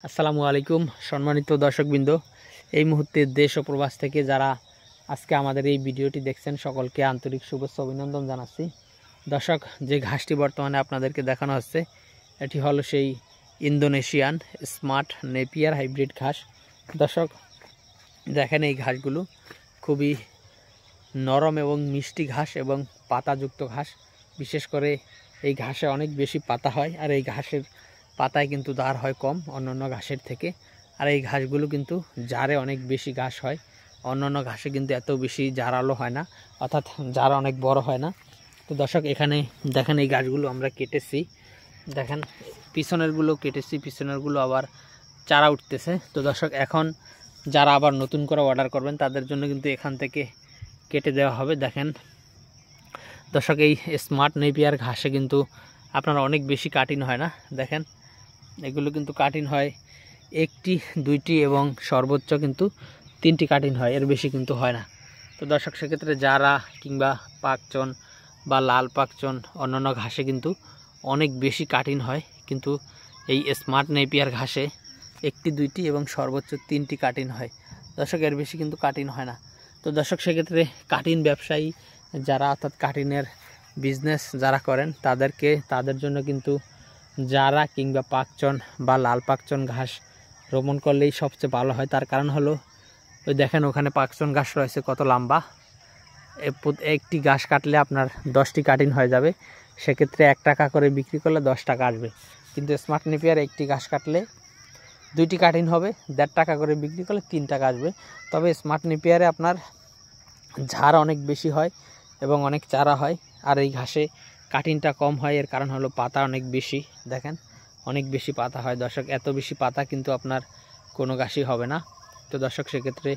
আসসালামু আলাইকুম সম্মানিত দর্শকবৃন্দ। এই মুহূর্তে দেশ ও প্রবাস থেকে যারা আজকে আমাদের এই ভিডিওটি দেখছেন সকলকে আন্তরিক শুভেচ্ছা অভিনন্দন জানাচ্ছি। দর্শক, যে ঘাসটি বর্তমানে আপনাদেরকে দেখানো হচ্ছে এটি হলো সেই ইন্দোনেশিয়ান স্মার্ট নেপিয়ার হাইব্রিড ঘাস। দর্শক দেখেন, এই ঘাসগুলো খুবই নরম এবং মিষ্টি ঘাস এবং পাতাযুক্ত ঘাস। বিশেষ করে এই ঘাসে অনেক বেশি পাতা হয়, আর এই ঘাসের পাতায় কিন্তু দাঁড় হয় কম অন্যান্য ঘাসের থেকে। আর এই ঘাসগুলো কিন্তু জারে অনেক বেশি ঘাস হয়, অন্যান্য ঘাসে কিন্তু এত বেশি জারালো হয় না, অর্থাৎ জারা অনেক বড় হয় না। তো দর্শক এখানে দেখেন, এই গাছগুলো আমরা কেটেছি, দেখেন পিছনেরগুলো কেটেছি, পিছনেরগুলো আবার চারা উঠতেছে। তো দর্শক এখন যারা আবার নতুন করে অর্ডার করবেন তাদের জন্য কিন্তু এখান থেকে কেটে দেওয়া হবে। দেখেন দর্শক, এই স্মার্ট নেপিয়ার ঘাসে কিন্তু আপনার অনেক বেশি কাটিং হয় না। দেখেন এগুলো কিন্তু কাটিং হয় একটি দুইটি এবং সর্বোচ্চ কিন্তু 3টি কাটিং হয়, এর বেশি কিন্তু হয় না। তো দর্শক সেক্ষেত্রে যারা কিংবা পাকচন বা লাল পাকচন অন্যান্য ঘাসে কিন্তু অনেক বেশি কাটিং হয়, কিন্তু এই স্মার্ট নেপিয়ার ঘাসে একটি দুইটি এবং সর্বোচ্চ 3টি কাটিং হয়। দর্শক এর বেশি কিন্তু কাটিং হয় না। তো দর্শক সেক্ষেত্রে কাটিং ব্যবসায়ী যারা, অর্থাৎ কাটিংয়ের বিজনেস যারা করেন তাদের জন্য কিন্তু যারা কিংবা পাকচন বা লাল পাকচন ঘাস রোপণ করলেই সবচেয়ে ভালো হয়। তার কারণ হলো ওই দেখেন ওখানে পাকচন ঘাস রয়েছে কত লম্বা। একটি ঘাস কাটলে আপনার 10টি কাটিং হয়ে যাবে, সেক্ষেত্রে 1 টাকা করে বিক্রি করলে 10 টাকা আসবে। কিন্তু স্মার্ট নেপিয়ার একটি ঘাস কাটলে 2টি কাটিং হবে, 1.5 টাকা করে বিক্রি করলে 3 টাকা আসবে। তবে স্মার্ট নেপিয়ারে আপনার ঝাড় অনেক বেশি হয় এবং অনেক চারা হয়, আর এই ঘাসে কাটিংটা কম হয়। এর কারণ হলো পাতা অনেক বেশি, দেখেন অনেক বেশি পাতা হয়। দর্শক এত বেশি পাতা কিন্তু আপনার কোনো ঘাসই হবে না। তো দর্শক সেক্ষেত্রে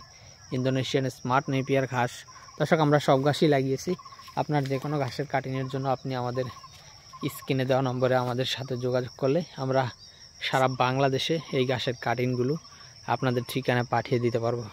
ইন্দোনেশিয়ান স্মার্ট নেপিয়ার ঘাস দর্শক আমরা সব ঘাসই লাগিয়েছি। আপনার যে কোনো ঘাসের কাটিংয়ের জন্য আপনি আমাদের স্ক্রিনে দেওয়া নম্বরে আমাদের সাথে যোগাযোগ করলে আমরা সারা বাংলাদেশে এই ঘাসের কাটিংগুলো আপনাদের ঠিকানায় পাঠিয়ে দিতে পারবো।